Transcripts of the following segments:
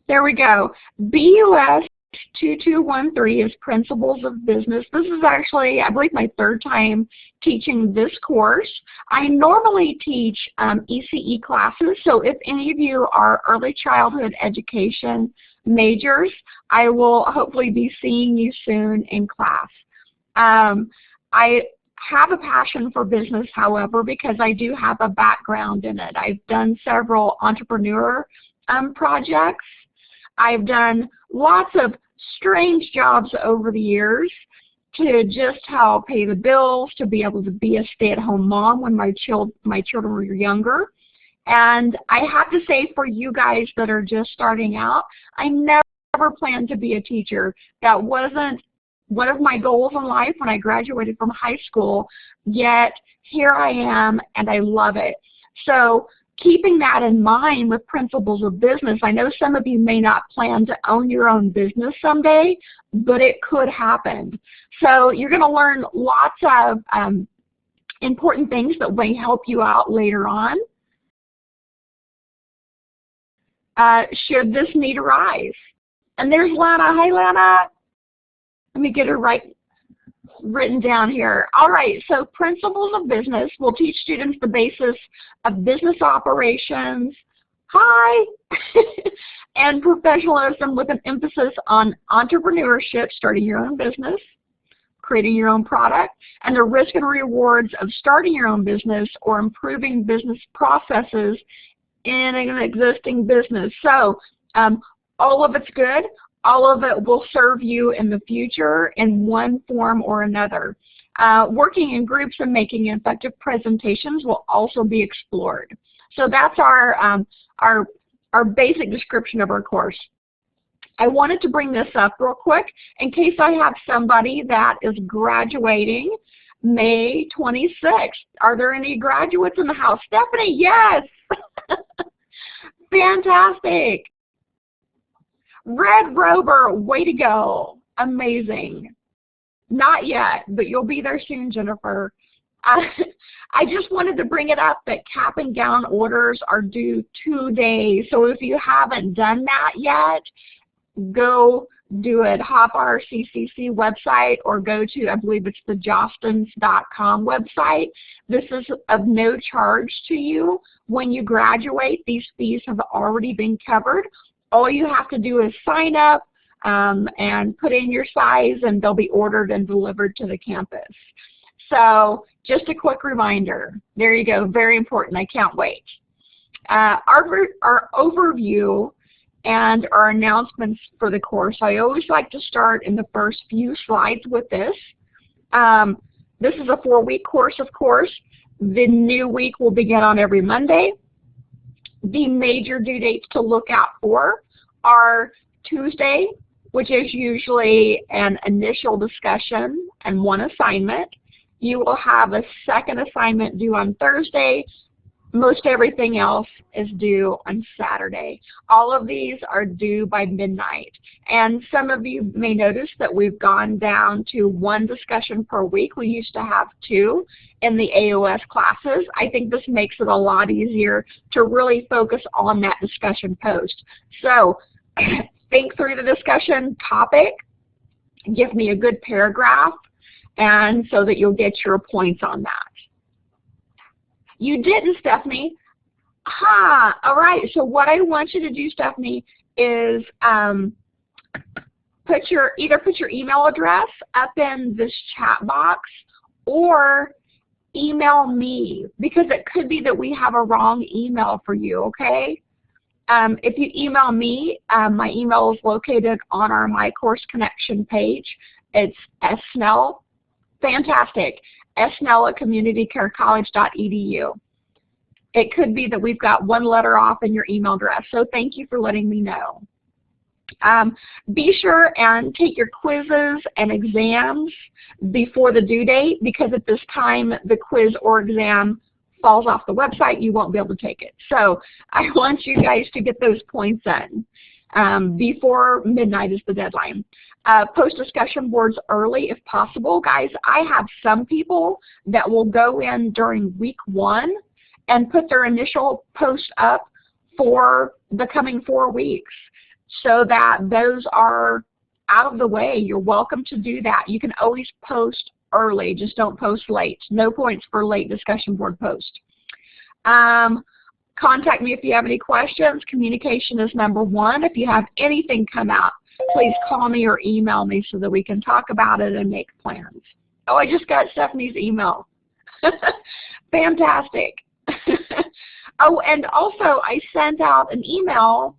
There we go. BUS 2213 is Principles of Business. This is actually, I believe, my third time teaching this course. I normally teach ECE classes, so if any of you are early childhood education majors, I will hopefully be seeing you soon in class. I have a passion for business, however, because I do have a background in it. I've done several entrepreneur projects. I've done lots of strange jobs over the years to just help pay the bills, to be able to be a stay-at-home mom when my children were younger. And I have to say, for you guys that are just starting out, I never planned to be a teacher. That wasn't one of my goals in life when I graduated from high school, yet here I am and I love it. So keeping that in mind with Principles of Business, I know some of you may not plan to own your own business someday, but it could happen. So you're going to learn lots of important things that may help you out later on. Should this need arise? And there's Lana. Hi, Lana. Let me get her written down here. All right, so Principles of Business will teach students the basis of business operations, hi, and professionalism with an emphasis on entrepreneurship, starting your own business, creating your own product, and the risk and rewards of starting your own business or improving business processes in an existing business. So all of it's good. All of it will serve you in the future in one form or another. Working in groups and making effective presentations will also be explored. So that's our basic description of our course. I wanted to bring this up real quick in case I have somebody that is graduating May 26th. Are there any graduates in the house? Stephanie, yes! Fantastic! Red Rover, way to go. Amazing. Not yet, but you'll be there soon, Jennifer. I just wanted to bring it up that cap and gown orders are due today. So if you haven't done that yet, go do it. Hop our CCC website or go to, I believe it's the jostens.com website. This is of no charge to you. When you graduate, these fees have already been covered. All you have to do is sign up and put in your size, and they'll be ordered and delivered to the campus. So just a quick reminder. There you go. Very important. I can't wait. Our overview and our announcements for the course. I always like to start in the first few slides with this. This is a 4-week course, of course. The new week will begin on every Monday. The major due dates to look out for are Tuesday, which is usually an initial discussion and one assignment. You will have a second assignment due on Thursday. Most everything else is due on Saturday. All of these are due by midnight. And some of you may notice that we've gone down to 1 discussion per week. We used to have 2 in the AOS classes. I think this makes it a lot easier to really focus on that discussion post. So think through the discussion topic, give me a good paragraph, and so that you'll get your points on that. You didn't, Stephanie. All right, so what I want you to do, Stephanie, is either put your email address up in this chat box or email me, because it could be that we have a wrong email for you, okay? If you email me, my email is located on our My Course Connection page. It's ssnell, fantastic, ssnell@communitycarecollege.edu. It could be that we've got 1 letter off in your email address, so thank you for letting me know. Be sure and take your quizzes and exams before the due date, because at this time the quiz or exam falls off the website, you won't be able to take it. So I want you guys to get those points in. Before midnight is the deadline. Post discussion boards early if possible. Guys, I have some people that will go in during week 1 and put their initial post up for the coming 4 weeks so that those are out of the way. You're welcome to do that. You can always post early, just don't post late. No points for late discussion board post. Contact me if you have any questions. Communication is #1. If you have anything come out, please call me or email me so that we can talk about it and make plans. Oh, I just got Stephanie's email. Fantastic. Oh, and also I sent out an email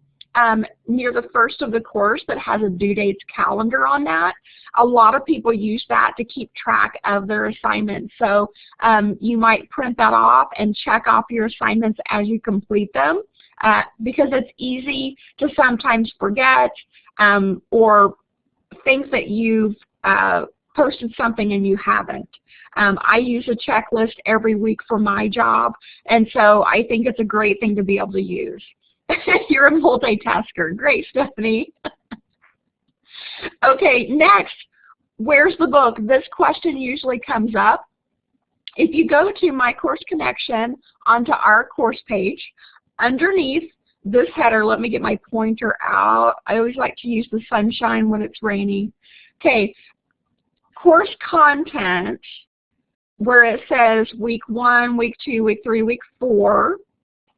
near the first of the course that has a due dates calendar on that. A lot of people use that to keep track of their assignments. So you might print that off and check off your assignments as you complete them because it's easy to sometimes forget or think that you've posted something and you haven't. I use a checklist every week for my job, and so I think it's a great thing to be able to use. You're a multitasker. Great, Stephanie. Okay, next, where's the book? This question usually comes up. If you go to My Course Connection onto our course page, underneath this header, let me get my pointer out. I always like to use the sunshine when it's rainy. Okay, course content, where it says week 1, week 2, week 3, week 4,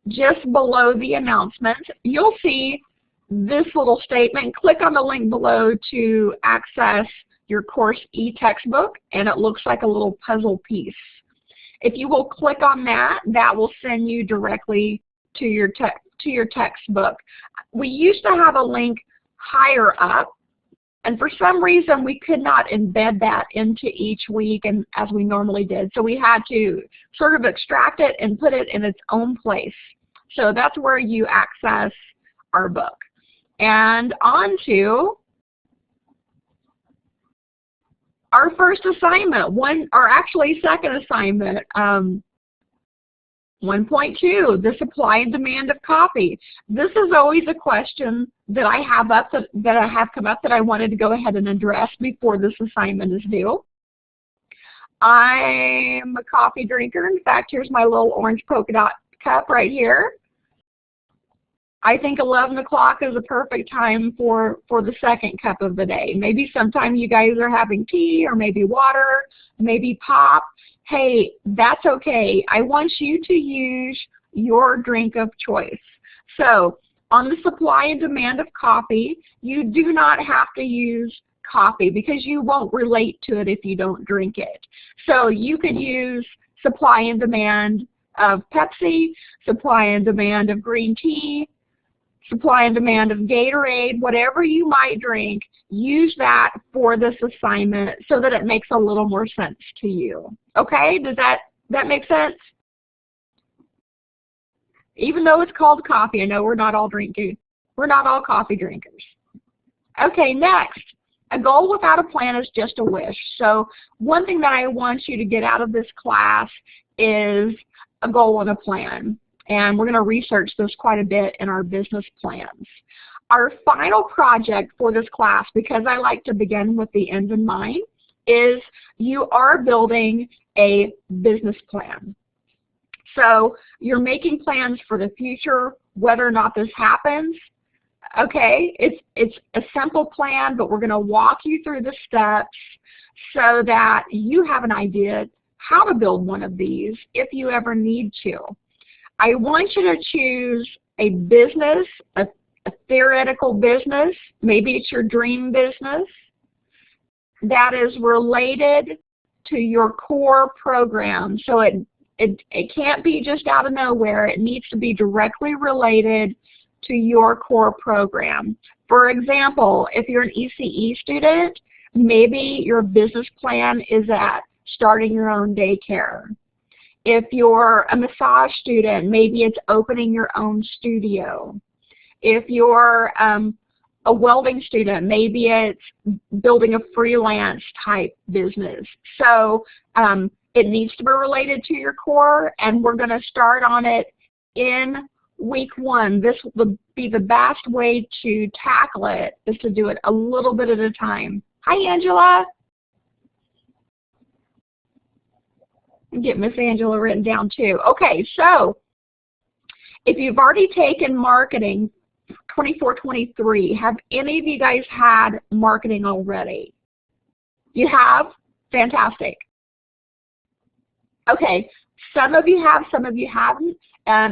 just below the announcements, you'll see this little statement. Click on the link below to access your course e-textbook, and it looks like a little puzzle piece. If you will click on that, that will send you directly to your textbook. We used to have a link higher up, and for some reason we could not embed that into each week and as we normally did. So we had to sort of extract it and put it in its own place. So that's where you access our book. And on to our first assignment, second assignment, 1.2, the supply and demand of coffee. This is always a question that I have come up that I wanted to go ahead and address before this assignment is due. I'm a coffee drinker. In fact, here's my little orange polka dot cup right here. I think 11 o'clock is a perfect time for the second cup of the day. Maybe sometime you guys are having tea or maybe water, maybe pop. Hey, that's okay. I want you to use your drink of choice. So on the supply and demand of coffee, you do not have to use coffee because you won't relate to it if you don't drink it. So you could use supply and demand of Pepsi, supply and demand of green tea, supply and demand of Gatorade, whatever you might drink, use that for this assignment so that it makes a little more sense to you. Okay, does that make sense? Even though it's called coffee, I know we're not all coffee drinkers. Okay, next, a goal without a plan is just a wish. So one thing that I want you to get out of this class is a goal and a plan. And we're going to research this quite a bit in our business plans. Our final project for this class, because I like to begin with the end in mind, is you are building a business plan. So you're making plans for the future, whether or not this happens. Okay, it's a simple plan, but we're going to walk you through the steps so that you have an idea how to build one of these if you ever need to. I want you to choose a business, a theoretical business, maybe it's your dream business, that is related to your core program. So it can't be just out of nowhere. It needs to be directly related to your core program. For example, if you're an ECE student, maybe your business plan is at starting your own daycare. If you're a massage student, maybe it's opening your own studio. If you're a welding student, maybe it's building a freelance type business. So it needs to be related to your core, and we're going to start on it in week 1. This will be the best way to tackle it, is to do it a little bit at a time. Hi, Angela. Get Miss Angela written down too. Okay, so If you've already taken marketing 24-23, have any of you guys had marketing already? You have? Fantastic. Okay, some of you have, some of you haven't.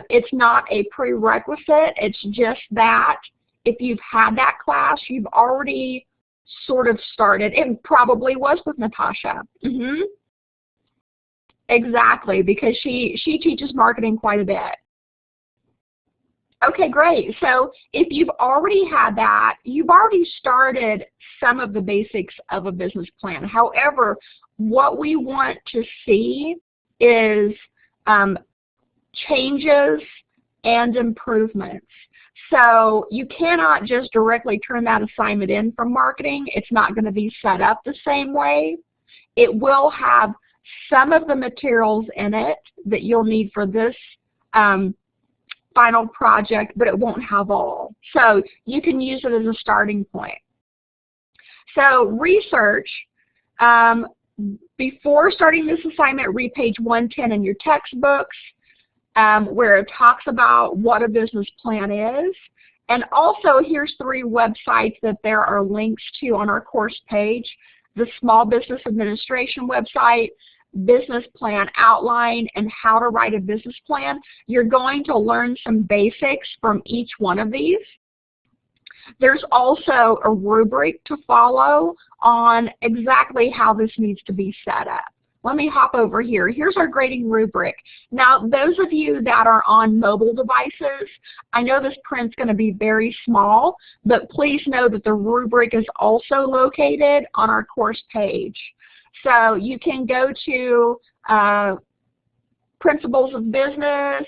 It's not a prerequisite. It's just that if you've had that class, you've already sort of started. It probably was with Natasha. Exactly, because she teaches marketing quite a bit. Okay, great. So if you've already had that, you've already started some of the basics of a business plan. However, what we want to see is changes and improvements. So you cannot just directly turn that assignment in from marketing. It's not going to be set up the same way. It will have some of the materials in it that you'll need for this final project, but it won't have all. So you can use it as a starting point. So research, before starting this assignment, read page 110 in your textbooks, where it talks about what a business plan is. And also, here's 3 websites that there are links to on our course page. The Small Business Administration website, Business Plan Outline, and How to Write a Business Plan. You're going to learn some basics from each one of these. There's also a rubric to follow on exactly how this needs to be set up. Let me hop over here. Here's our grading rubric. Now, those of you that are on mobile devices, I know this print's going to be very small, but please know that the rubric is also located on our course page. So you can go to Principles of Business,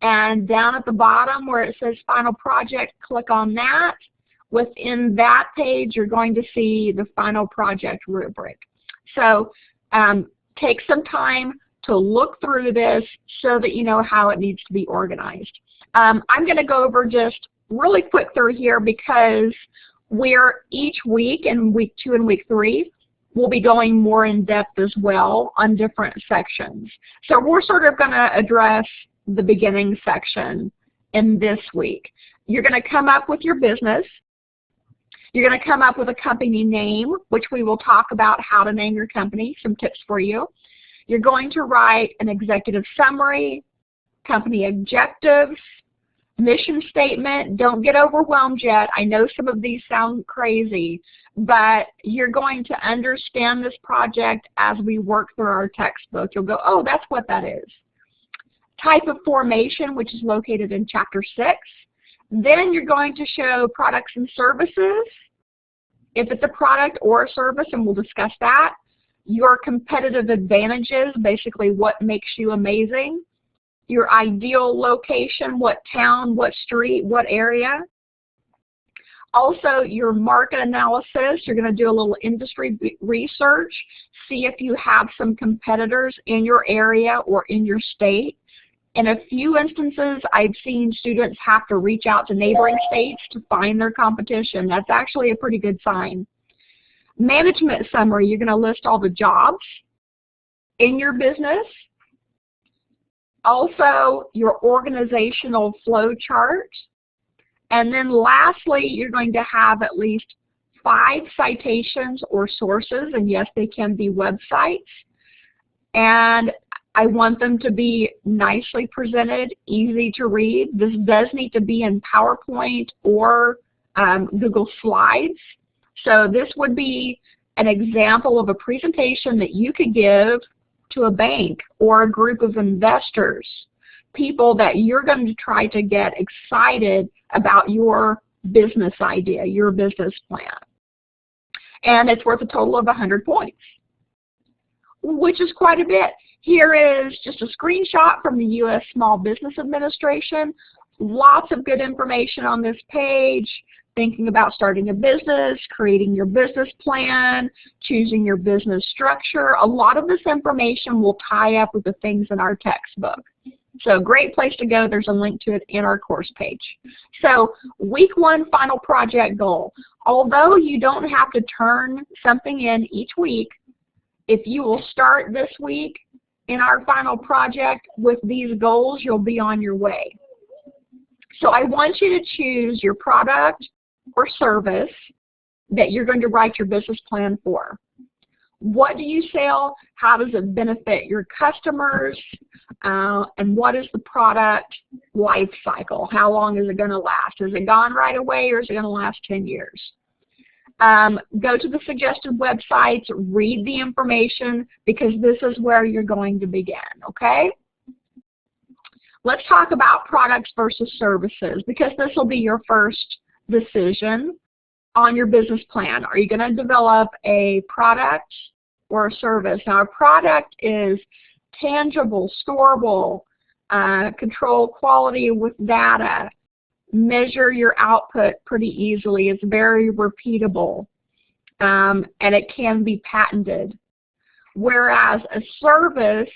and down at the bottom where it says Final Project, click on that. Within that page, you're going to see the Final Project rubric. So take some time to look through this so that you know how it needs to be organized. I'm going to go over just really quick through here because we're each week, in week 2 and week 3, we'll be going more in depth as well on different sections. So we're sort of going to address the beginning section in this week. You're going to come up with your business. You're going to come up with a company name, which we will talk about how to name your company, some tips for you. You're going to write an executive summary, company objectives, mission statement. Don't get overwhelmed yet. I know some of these sound crazy, but you're going to understand this project as we work through our textbook. You'll go, oh, that's what that is. Type of formation, which is located in Chapter 6. Then you're going to show products and services, if it's a product or a service, and we'll discuss that. Your competitive advantages, basically what makes you amazing. Your ideal location, what town, what street, what area. Also, your market analysis. You're going to do a little industry research, see if you have some competitors in your area or in your state. In a few instances, I've seen students have to reach out to neighboring states to find their competition. That's actually a pretty good sign. Management summary, you're going to list all the jobs in your business. Also, your organizational flow chart. And then lastly, you're going to have at least 5 citations or sources, and yes, they can be websites. And I want them to be nicely presented, easy to read. This does need to be in PowerPoint or Google Slides. So this would be an example of a presentation that you could give to a bank or a group of investors, people that you're going to try to get excited about your business idea, your business plan. And it's worth a total of 100 points, which is quite a bit. Here is just a screenshot from the U.S. Small Business Administration. Lots of good information on this page. Thinking about starting a business, creating your business plan, choosing your business structure. A lot of this information will tie up with the things in our textbook. So great place to go. There's a link to it in our course page. So week 1 final project goal. Although you don't have to turn something in each week, if you will start this week in our final project with these goals, you'll be on your way. So I want you to choose your product or service that you're going to write your business plan for. What do you sell? How does it benefit your customers? And what is the product life cycle? How long is it going to last? Is it gone right away, or is it going to last 10 years? Go to the suggested websites, read the information, because this is where you're going to begin, okay? Let's talk about products versus services, because this will be your first decision on your business plan. Are you going to develop a product or a service? Now, a product is tangible, storable, control quality with data, measure your output pretty easily. It's very repeatable, and it can be patented. Whereas a service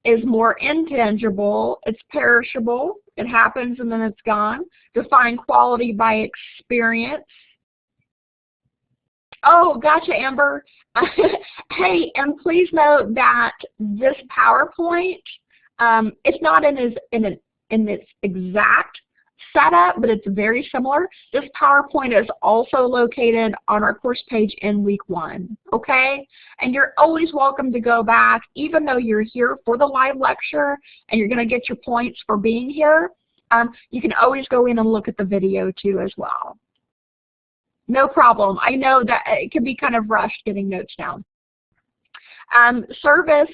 is more intangible, it's perishable, it happens and then it's gone. Define quality by experience. Oh, gotcha, Amber. Hey, and please note that this PowerPoint, it's not in its exact setup, but it's very similar. This PowerPoint is also located on our course page in week 1, okay? And you're always welcome to go back, even though you're here for the live lecture and you're going to get your points for being here. You can always go in and look at the video too as well. No problem. I know that it can be kind of rushed getting notes down. Service,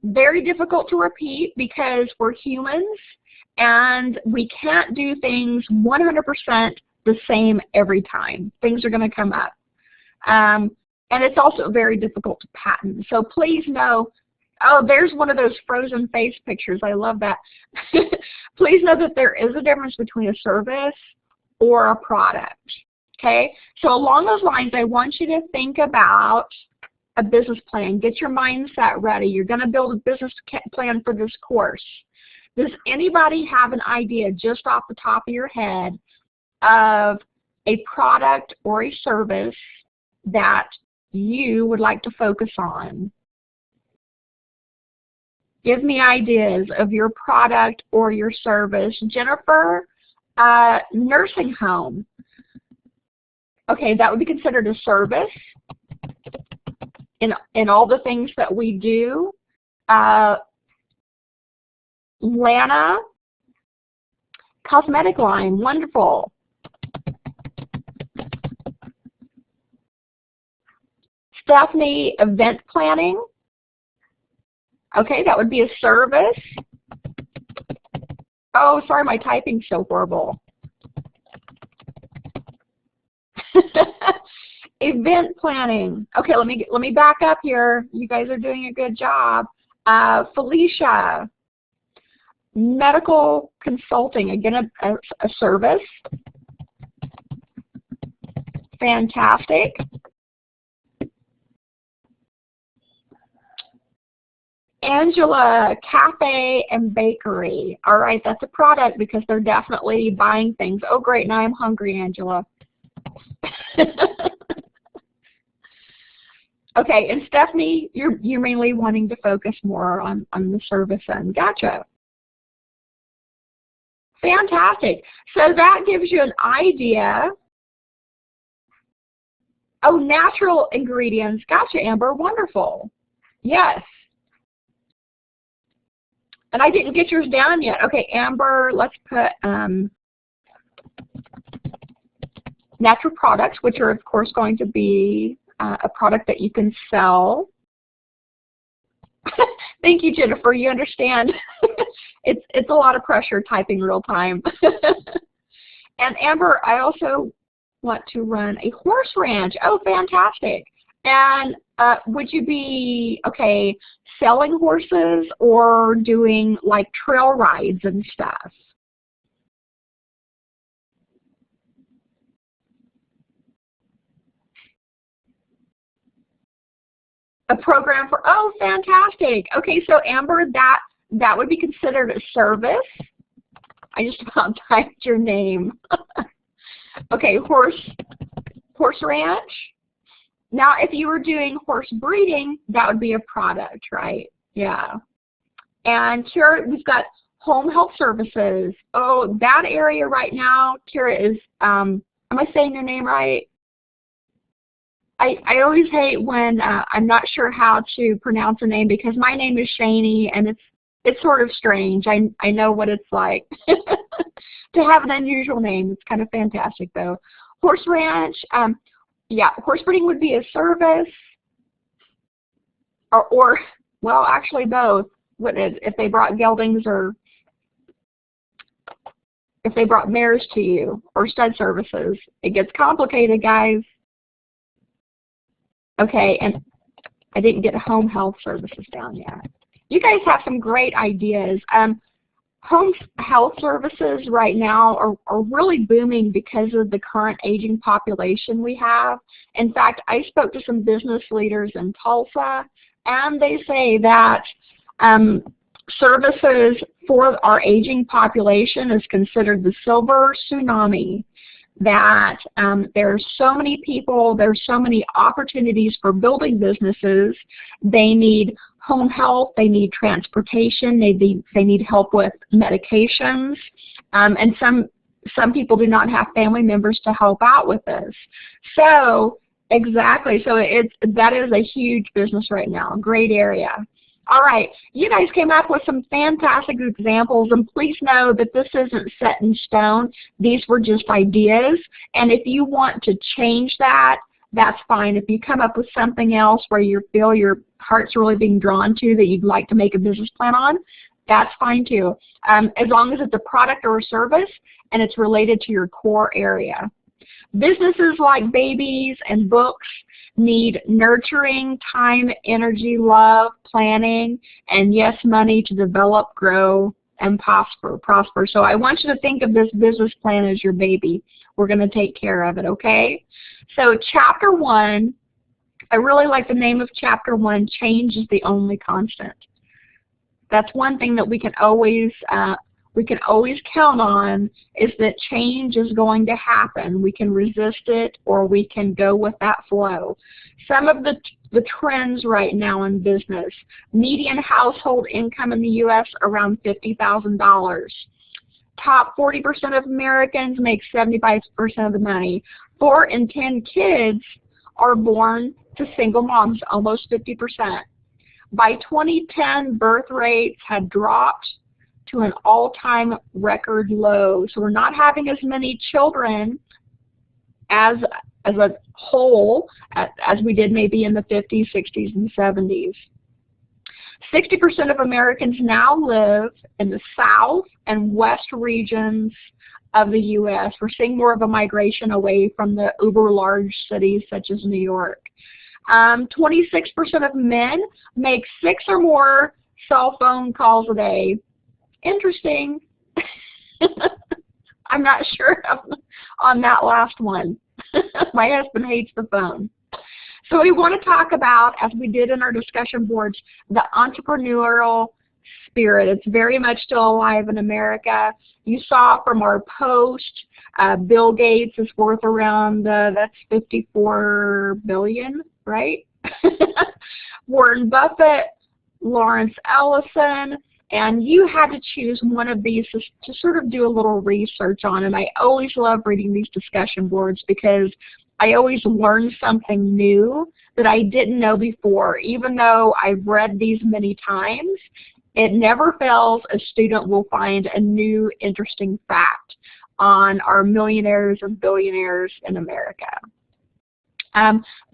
very difficult to repeat because we're humans and we can't do things 100% the same every time. Things are going to come up. And it's also very difficult to patent. So please know, oh, there's one of those frozen face pictures. I love that. Please know that there is a difference between a service or a product. Okay, so along those lines, I want you to think about a business plan. Get your mindset ready. You're going to build a business plan for this course. Does anybody have an idea just off the top of your head of a product or a service that you would like to focus on? Give me ideas of your product or your service. Jennifer, nursing home. Okay, that would be considered a service in all the things that we do. Lana, cosmetic line, wonderful. Stephanie, event planning. Okay, that would be a service. Oh, sorry, my typing's so horrible. Event planning. Okay, let me back up here. You guys are doing a good job. Felicia, medical consulting. Again, a service. Fantastic. Angela, cafe and bakery. All right, that's a product because they're definitely buying things. Oh, great, now I'm hungry, Angela. Okay, and Stephanie, you're mainly wanting to focus more on the service end. Gotcha. Fantastic. So that gives you an idea. Oh, natural ingredients. Gotcha, Amber. Wonderful. Yes. And I didn't get yours down yet. Okay, Amber, let's put natural products, which are, of course, going to be a product that you can sell. Thank you, Jennifer. You understand. It's a lot of pressure typing real time. And Amber, I also want to run a horse ranch. Oh, fantastic. And would you be, okay, selling horses or doing like trail rides and stuff? A program for, oh, fantastic. Okay, so Amber, that would be considered a service. I just about typed your name. Okay, horse ranch. Now, if you were doing horse breeding, that would be a product, right? Yeah. And here we've got Home health services. Oh, that area right now, Kira, is, am I saying your name right? I always hate when I'm not sure how to pronounce a name because my name is Shani and it's sort of strange. I know what it's like to have an unusual name. It's kind of fantastic though. Horse ranch, yeah, horse breeding would be a service, or well, actually both. If they brought geldings or if they brought mares to you, or stud services. It gets complicated, guys. Okay, and I didn't get home health services down yet. You guys have some great ideas. Home health services right now are really booming because of the current aging population we have. In fact, I spoke to some business leaders in Tulsa, and they say that services for our aging population is considered the silver tsunami. That there's so many people, there's so many opportunities for building businesses. They need home health, they need transportation, they need help with medications, and some people do not have family members to help out with this. So exactly, so that is a huge business right now, great area. All right, you guys came up with some fantastic examples, and please know that this isn't set in stone. These were just ideas, and if you want to change that, that's fine. If you come up with something else where you feel your heart's really being drawn to that you'd like to make a business plan on, that's fine too, as long as it's a product or a service and it's related to your core area. Businesses like babies and books need nurturing, time, energy, love, planning, and yes, money to develop, grow, and prosper. So I want you to think of this business plan as your baby. We're going to take care of it, okay? So chapter 1, I really like the name of chapter 1, change is the only constant. That's one thing that we can always count on, is that change is going to happen. We can resist it or we can go with that flow. Some of the trends right now in business: median household income in the U.S. around $50,000. Top 40% of Americans make 75% of the money. 4 in 10 kids are born to single moms, almost 50%. By 2010, birth rates had dropped to an all-time record low. So we're not having as many children as a whole as we did maybe in the 50s, 60s, and 70s. 60% of Americans now live in the south and west regions of the U.S. We're seeing more of a migration away from the uber-large cities such as New York. 26% of men make 6 or more cell phone calls a day. Interesting. I'm not sure on that last one. My husband hates the phone. So we want to talk about, as we did in our discussion boards, the entrepreneurial spirit. It's very much still alive in America. You saw from our post, Bill Gates is worth around, that's $54 billion, right? Warren Buffett, Lawrence Ellison, and you had to choose one of these to sort of do a little research on. And I always love reading these discussion boards because I always learn something new that I didn't know before. Even though I've read these many times, it never fails. A student will find a new interesting fact on our millionaires and billionaires in America.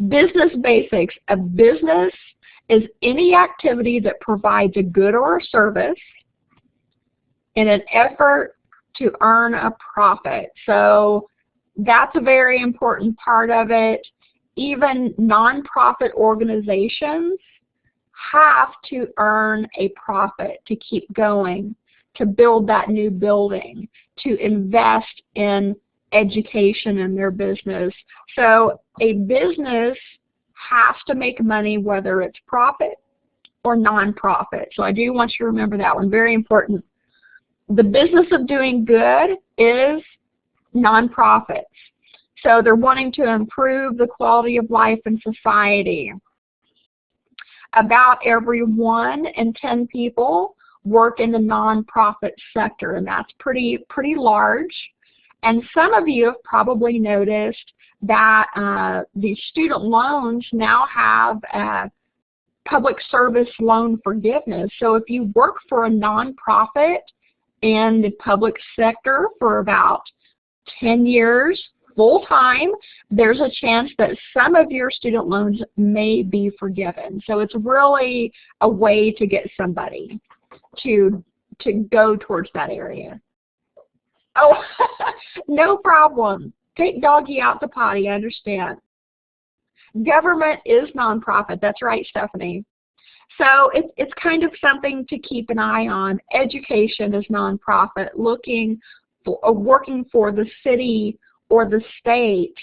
Business basics. A business is any activity that provides a good or a service in an effort to earn a profit. So that's a very important part of it. Even nonprofit organizations have to earn a profit to keep going, to build that new building, to invest in education in their business. So a business has to make money whether it's profit or nonprofit. So I do want you to remember that one, very important. The business of doing good is nonprofits. So they're wanting to improve the quality of life in society. About every 1 in 10 people work in the nonprofit sector, and that's pretty large. And some of you have probably noticed that the student loans now have public service loan forgiveness. So if you work for a nonprofit in the public sector for about 10 years full-time, there's a chance that some of your student loans may be forgiven. So it's really a way to get somebody to go towards that area. Oh, no problem. Take doggy out to potty, I understand. Government is nonprofit. That's right, Stephanie. So it's kind of something to keep an eye on. Education is nonprofit, working for the city or the state.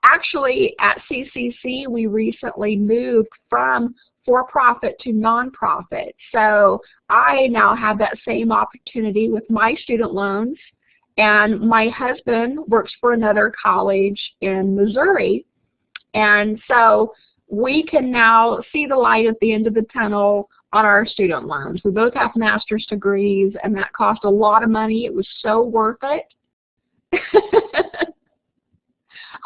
Actually, at CCC, we recently moved from for-profit to nonprofit. So I now have that same opportunity with my student loans. And my husband works for another college in Missouri. And so we can now see the light at the end of the tunnel on our student loans. We both have master's degrees, and that cost a lot of money. It was so worth it.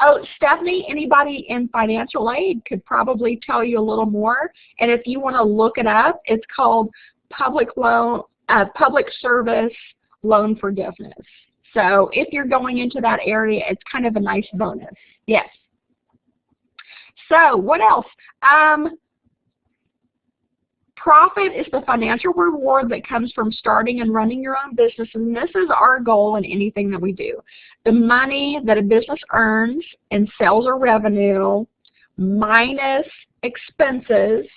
Oh, Stephanie, anybody in financial aid could probably tell you a little more. And if you want to look it up, it's called public service loan forgiveness. So if you're going into that area, it's kind of a nice bonus. Yes. So what else? Profit is the financial reward that comes from starting and running your own business, and this is our goal in anything that we do. The money that a business earns in sales or revenue minus expenses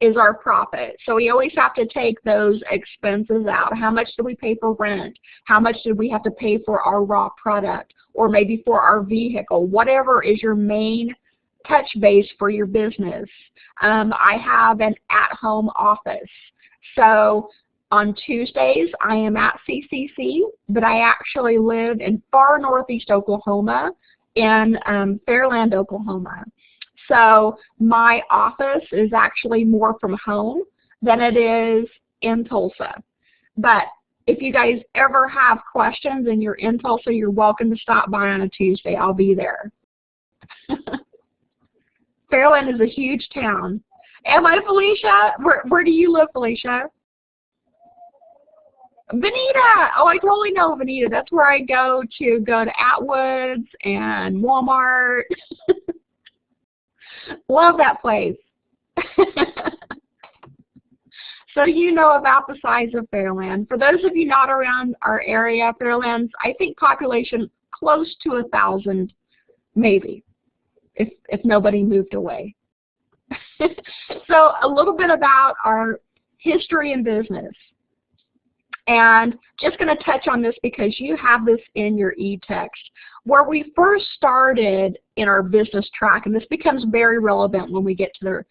is our profit. So we always have to take those expenses out. How much do we pay for rent? How much do we have to pay for our raw product, or maybe for our vehicle? Whatever is your main touch base for your business. I have an at-home office. So on Tuesdays, I am at CCC, but I actually live in far northeast Oklahoma, in Fairland, Oklahoma. So my office is actually more from home than it is in Tulsa. But if you guys ever have questions and you're in Tulsa, you're welcome to stop by on a Tuesday. I'll be there. Fairland is a huge town. Am I, Felicia? Where do you live, Felicia? Veneta! Oh, I totally know Veneta. That's where I go to Atwood's and Walmart. Love that place. So you know about the size of Fairland. For those of you not around our area, Fairland's, I think, population close to 1,000, maybe, if nobody moved away. So a little bit about our history and business. And just going to touch on this because you have this in your e-text. Where we first started in our business track, and this becomes very relevant when we get to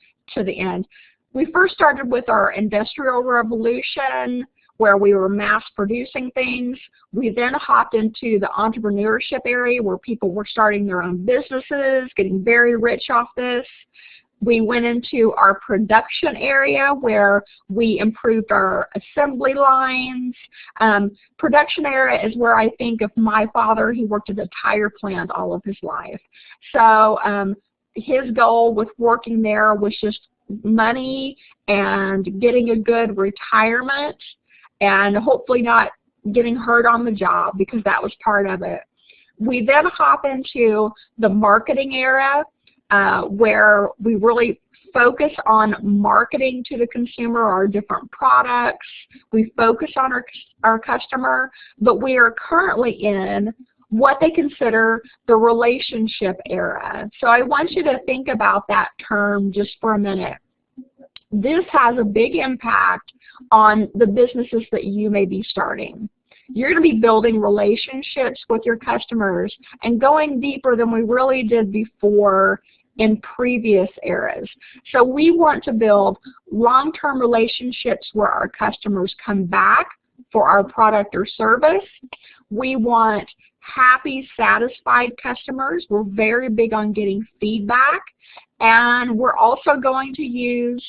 the end, we first started with our industrial revolution, where we were mass producing things. We then hopped into the entrepreneurship area where people were starting their own businesses, getting very rich off this. We went into our production area where we improved our assembly lines. Production area is where I think of my father. He worked at a tire plant all of his life. So his goal with working there was just money and getting a good retirement and hopefully not getting hurt on the job, because that was part of it. We then hop into the marketing era, where we really focus on marketing to the consumer, our different products. We focus on our customer, but we are currently in what they consider the relationship era. So I want you to think about that term just for a minute. This has a big impact on the businesses that you may be starting. You're going to be building relationships with your customers and going deeper than we really did before in previous eras. So we want to build long-term relationships where our customers come back for our product or service. We want happy, satisfied customers. We're very big on getting feedback. And we're also going to use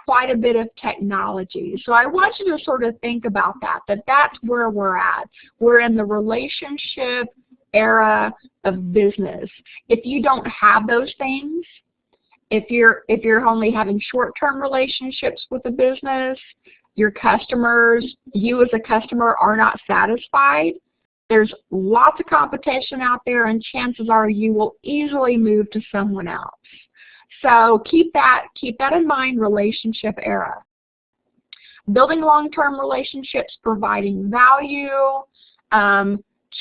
quite a bit of technology. So I want you to sort of think about that, that's where we're at. We're in the relationship era of business. If you don't have those things, if you're only having short-term relationships with a business, your customers, you as a customer are not satisfied, there's lots of competition out there, and chances are you will easily move to someone else. So keep that in mind, relationship era. Building long-term relationships, providing value.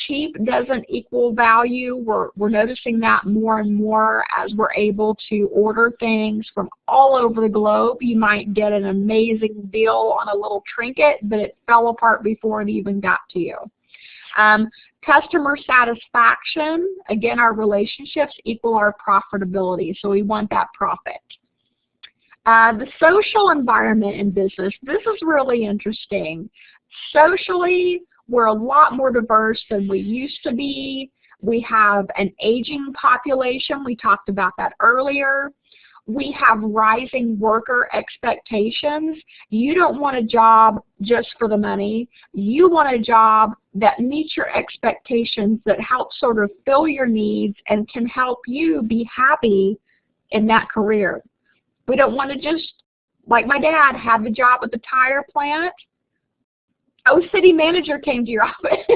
Cheap doesn't equal value. We're noticing that more and more as we're able to order things from all over the globe. You might get an amazing deal on a little trinket, but it fell apart before it even got to you. Customer satisfaction, again, our relationships equal our profitability, so we want that profit. The social environment in business, this is really interesting. Socially, we're a lot more diverse than we used to be. We have an aging population. We talked about that earlier. We have rising worker expectations. You don't want a job just for the money. You want a job that meets your expectations, that helps sort of fill your needs and can help you be happy in that career. We don't want to just, like my dad, have the job at the tire plant. Oh, city manager came to your office.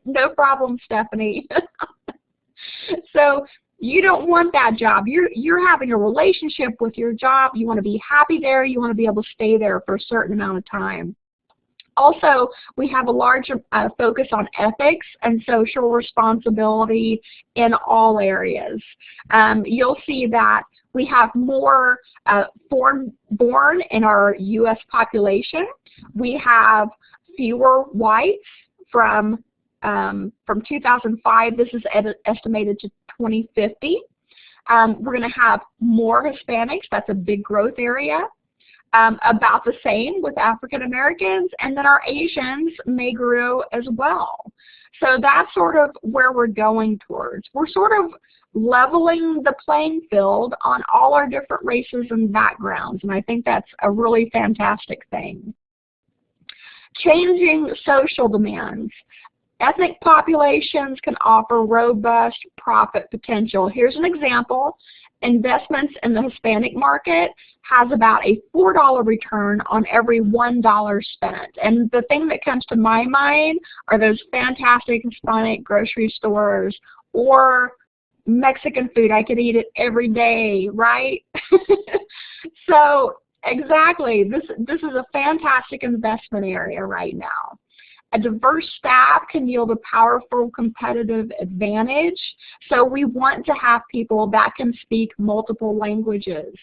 No problem, Stephanie. So you don't want that job. You're having a relationship with your job. You want to be happy there. You want to be able to stay there for a certain amount of time. Also, we have a large focus on ethics and social responsibility in all areas. You'll see that we have more foreign-born in our U.S. population. We have fewer whites from 2005. This is estimated to 2050. We're going to have more Hispanics. That's a big growth area. About the same with African Americans, and then our Asians may grow as well. So that's sort of where we're going towards. We're sort of leveling the playing field on all our different races and backgrounds, and I think that's a really fantastic thing. Changing social demands. Ethnic populations can offer robust profit potential. Here's an example. Investments in the Hispanic market has about a $4 return on every $1 spent. And the thing that comes to my mind are those fantastic Hispanic grocery stores or Mexican food. I could eat it every day, right? So exactly, this is a fantastic investment area right now. A diverse staff can yield a powerful competitive advantage. So we want to have people that can speak multiple languages.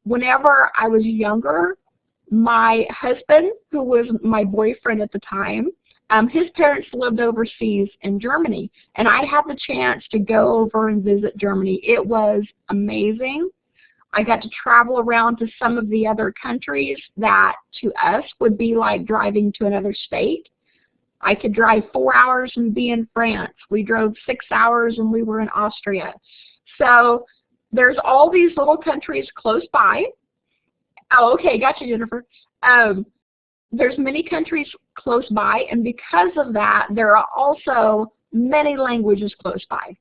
Whenever I was younger, my husband, who was my boyfriend at the time, his parents lived overseas in Germany, and I had the chance to go over and visit Germany. It was amazing. I got to travel around to some of the other countries that to us would be like driving to another state. I could drive 4 hours and be in France. We drove 6 hours and we were in Austria. So there's all these little countries close by. Oh, okay, gotcha, Jennifer. There's many countries close by, and because of that, there are also many languages close by.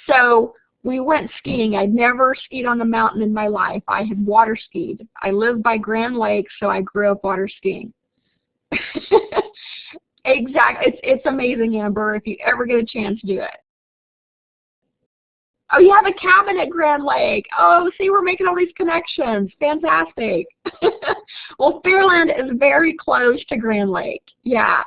So we went skiing. I'd never skied on the mountain in my life. I had water skied. I lived by Grand Lake, so I grew up water skiing. Exactly. It's amazing, Amber, if you ever get a chance to do it. Oh, you have a cabin at Grand Lake. Oh, see, we're making all these connections. Fantastic. Well, Fairland is very close to Grand Lake. Yeah.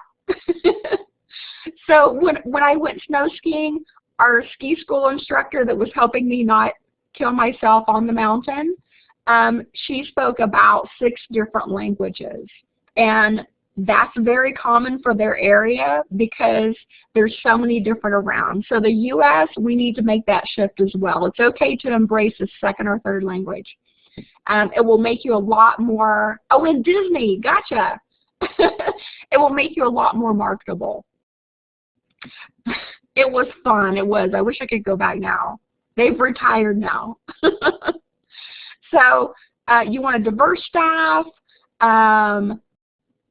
So when I went snow skiing, our ski school instructor that was helping me not kill myself on the mountain, she spoke about 6 different languages. And that's very common for their area because there's so many different around. So the U.S., we need to make that shift as well. It's okay to embrace a second or third language. It will make you a lot more, oh, in Disney, gotcha. It will make you a lot more marketable. It was fun. It was. I wish I could go back now. They've retired now. So You want a diverse staff.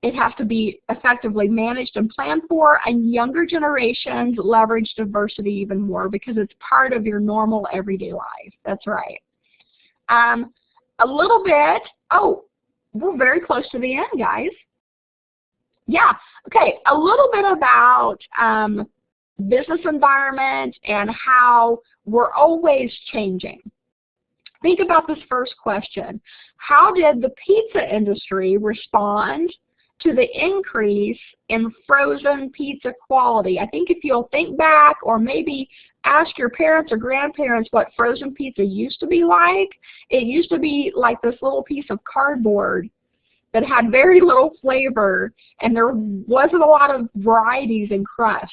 It has to be effectively managed and planned for, and younger generations leverage diversity even more because it's part of your normal everyday life. That's right. A little bit, oh, we're very close to the end, guys. Yeah, okay, a little bit about business environment and how we're always changing. Think about this first question. How did the pizza industry respond to the increase in frozen pizza quality? I think if you'll think back or maybe ask your parents or grandparents what frozen pizza used to be like, it used to be like this little piece of cardboard that had very little flavor, and there wasn't a lot of varieties in crust.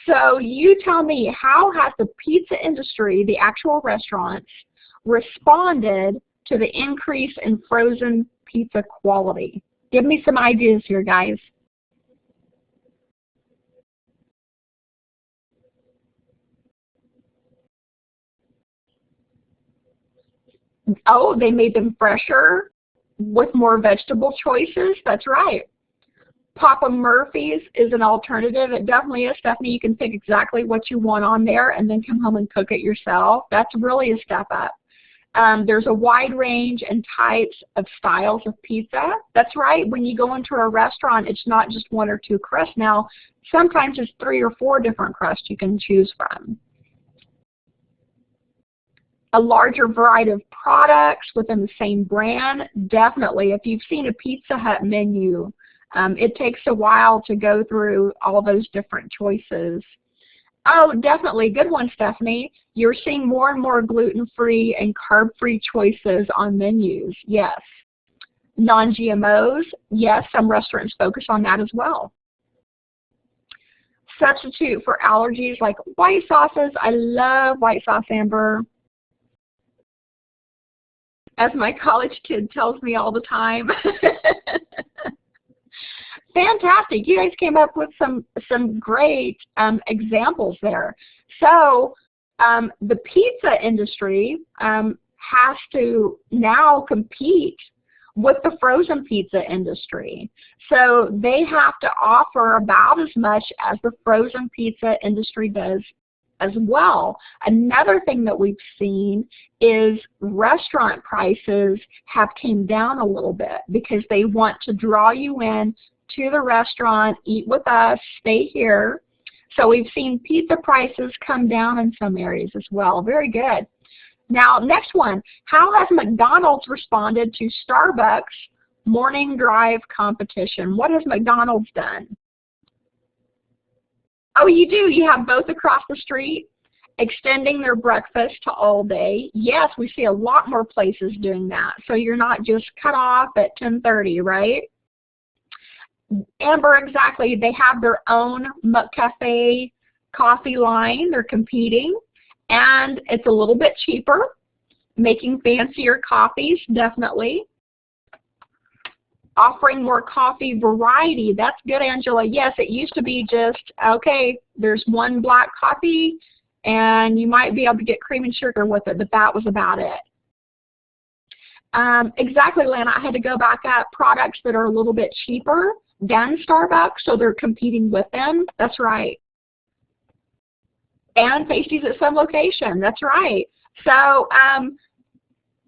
So you tell me, how has the pizza industry, the actual restaurants, responded to the increase in frozen pizza quality? Give me some ideas here, guys. Oh, they made them fresher with more vegetable choices. That's right. Papa Murphy's is an alternative. It definitely is, Stephanie. You can pick exactly what you want on there and then come home and cook it yourself. That's really a step up. There's a wide range and types of styles of pizza. That's right. When you go into a restaurant, it's not just one or two crusts now. Sometimes it's 3 or 4 different crusts you can choose from. A larger variety of products within the same brand, definitely. If you've seen a Pizza Hut menu, it takes a while to go through all those different choices. Oh, definitely. Good one, Stephanie. You're seeing more and more gluten-free and carb-free choices on menus. Yes. Non-GMOs. Yes, some restaurants focus on that as well. Substitute for allergies like white sauces. I love white sauce, Amber. As my college kid tells me all the time. Fantastic. You guys came up with some great examples there. So the pizza industry has to now compete with the frozen pizza industry. So they have to offer about as much as the frozen pizza industry does as well. Another thing that we've seen is restaurant prices have came down a little bit because they want to draw you in to the restaurant, eat with us, stay here. So we've seen pizza prices come down in some areas as well. Very good. Now, next one. How has McDonald's responded to Starbucks morning drive competition? What has McDonald's done? Oh, you do. You have both across the street, extending their breakfast to all day. Yes, we see a lot more places doing that. So you're not just cut off at 10:30, right? Amber, exactly. They have their own McCafe coffee line. They're competing, and it's a little bit cheaper, making fancier coffees, definitely. Offering more coffee variety. That's good, Angela. Yes, it used to be just, okay, there's one black coffee, and you might be able to get cream and sugar with it, but that was about it. Exactly, Lana. I had to go back up. Products that are a little bit cheaper than Starbucks, so they're competing with them. That's right. And pasties at some location. That's right. So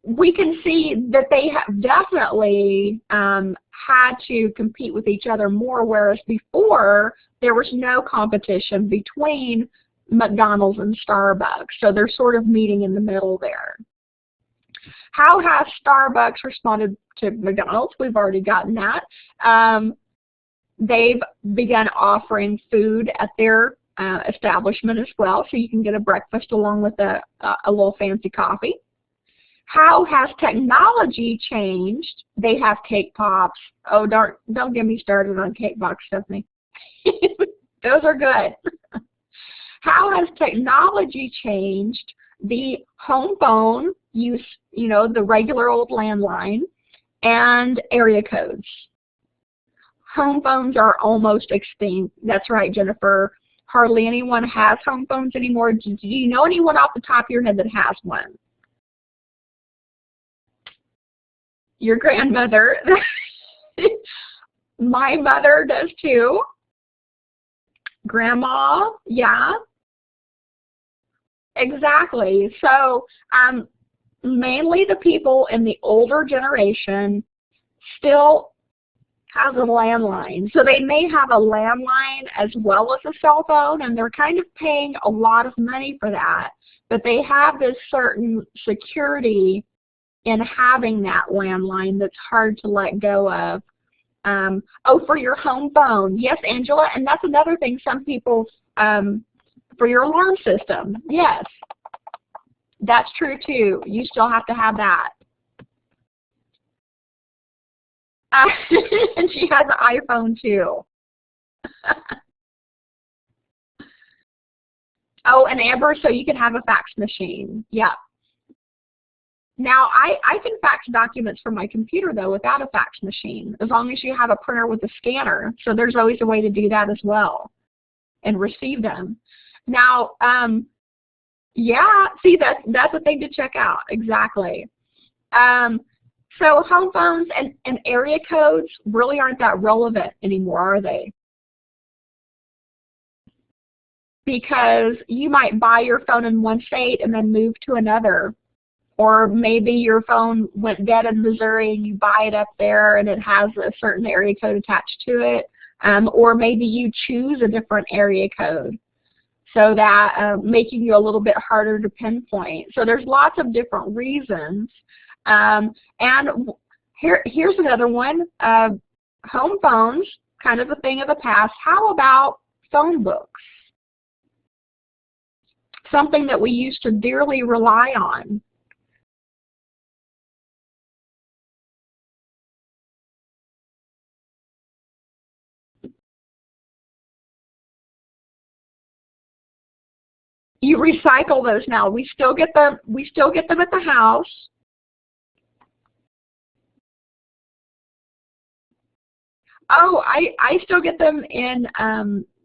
we can see that they have definitely had to compete with each other more, whereas before there was no competition between McDonald's and Starbucks. So they're sort of meeting in the middle there. How has Starbucks responded to McDonald's? We've already gotten that. They've begun offering food at their establishment as well, so you can get a breakfast along with a little fancy coffee. How has technology changed? They have cake pops. Oh, don't get me started on cake pops, Stephanie. Those are good. How has technology changed the home phone use, you know, the regular old landline, and area codes? Home phones are almost extinct. That's right, Jennifer. Hardly anyone has home phones anymore. Do you know anyone off the top of your head that has one? Your grandmother. My mother does too. Grandma, yeah, exactly. So mainly the people in the older generation still has a landline. So they may have a landline as well as a cell phone, and they're kind of paying a lot of money for that. But they have this certain security in having that landline that's hard to let go of. Oh, for your home phone. Yes, Angela, and that's another thing some people, for your alarm system. Yes, that's true too. You still have to have that. And she has an iPhone too. Oh, and Amber, so you can have a fax machine. Yeah. Now, I can fax documents from my computer, though, without a fax machine, as long as you have a printer with a scanner. So there's always a way to do that as well and receive them. Now, yeah, see, that's a thing to check out. Exactly. So home phones and area codes really aren't that relevant anymore, are they? Because you might buy your phone in one state and then move to another. Or maybe your phone went dead in Missouri and you buy it up there and it has a certain area code attached to it. Or maybe you choose a different area code, so that making you a little bit harder to pinpoint. So there's lots of different reasons. And here's another one. Home phones, kind of a thing of the past. How about phone books? Something that we used to dearly rely on. You recycle those now. We still get them. We still get them at the house. Oh, I still get them in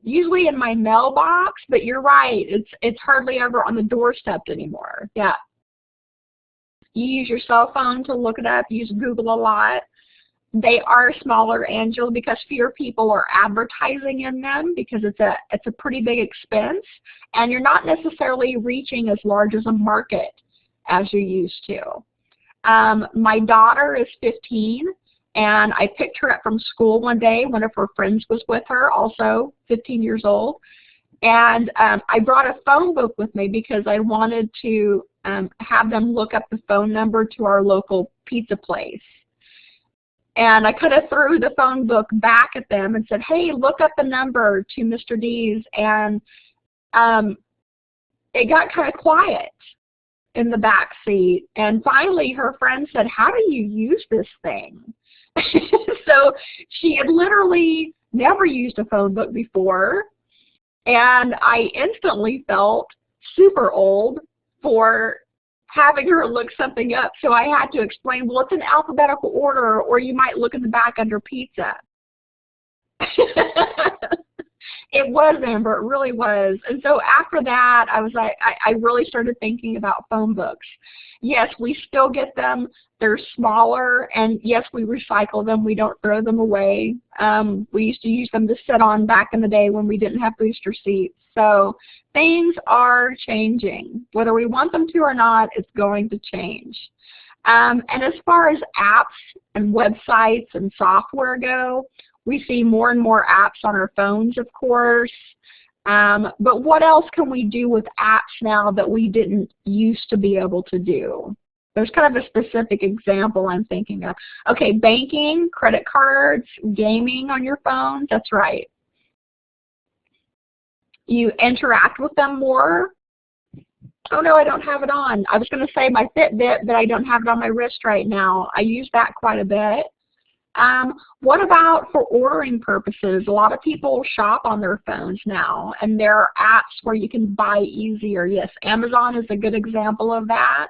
usually in my mailbox. But you're right. It's hardly ever on the doorstep anymore. Yeah. You use your cell phone to look it up. You use Google a lot. They are smaller, Angela, because fewer people are advertising in them, because it's a pretty big expense, and you're not necessarily reaching as large as a market as you used to. My daughter is 15, and I picked her up from school one day. One of her friends was with her, also 15 years old, and I brought a phone book with me because I wanted to have them look up the phone number to our local pizza place. And I kind of threw the phone book back at them and said, hey, look up the number to Mr. D's. And it got kind of quiet in the back seat. And finally her friend said, how do you use this thing? So she had literally never used a phone book before. And I instantly felt super old for having her look something up. So I had to explain, well, it's in alphabetical order, or you might look in the back under pizza. It was, Amber, it really was. And so after that, I was like, I really started thinking about phone books. Yes, we still get them. They're smaller, and yes, we recycle them. We don't throw them away. We used to use them to sit on back in the day when we didn't have booster seats. So things are changing. Whether we want them to or not, it's going to change. And as far as apps and websites and software go, we see more and more apps on our phones, of course. But what else can we do with apps now that we didn't used to be able to do? There's kind of a specific example I'm thinking of. Okay, banking, credit cards, gaming on your phone, that's right. You interact with them more. Oh no, I don't have it on. I was going to say my Fitbit, but I don't have it on my wrist right now. I use that quite a bit. What about for ordering purposes? A lot of people shop on their phones now, and there are apps where you can buy easier. Yes, Amazon is a good example of that.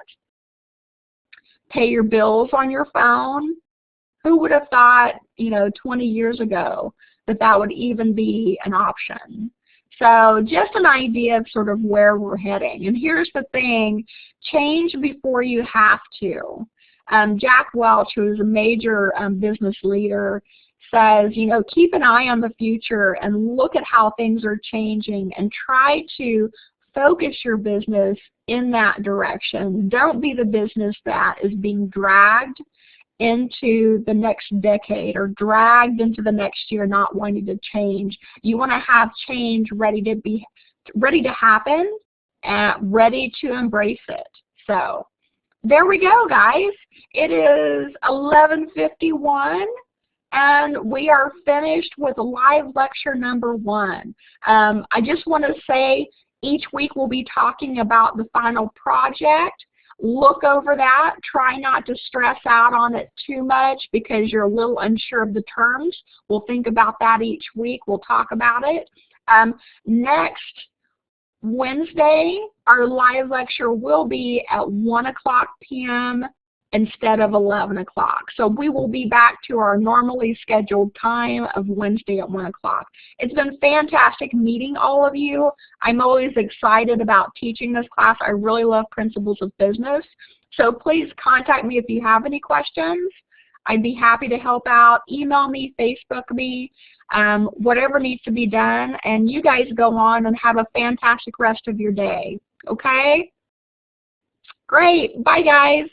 Pay your bills on your phone. Who would have thought, 20 years ago that that would even be an option? So just an idea of sort of where we're heading. And here's the thing, change before you have to. Jack Welch, who is a major business leader, says, you know, keep an eye on the future and look at how things are changing and try to focus your business in that direction. Don't be the business that is being dragged into the next decade or dragged into the next year not wanting to change. You want to have change ready to happen and ready to embrace it. So there we go, guys. It is 11:51 and we are finished with live lecture number 1. I just want to say each week we'll be talking about the final project. Look over that. Try not to stress out on it too much because you're a little unsure of the terms. We'll think about that each week. We'll talk about it. Next Wednesday, our live lecture will be at 1 p.m. instead of 11 o'clock. So we will be back to our normally scheduled time of Wednesday at 1 o'clock. It's been fantastic meeting all of you. I'm always excited about teaching this class. I really love Principles of Business. So please contact me if you have any questions. I'd be happy to help out. Email me, Facebook me, whatever needs to be done. And you guys go on and have a fantastic rest of your day. Okay? Great. Bye, guys.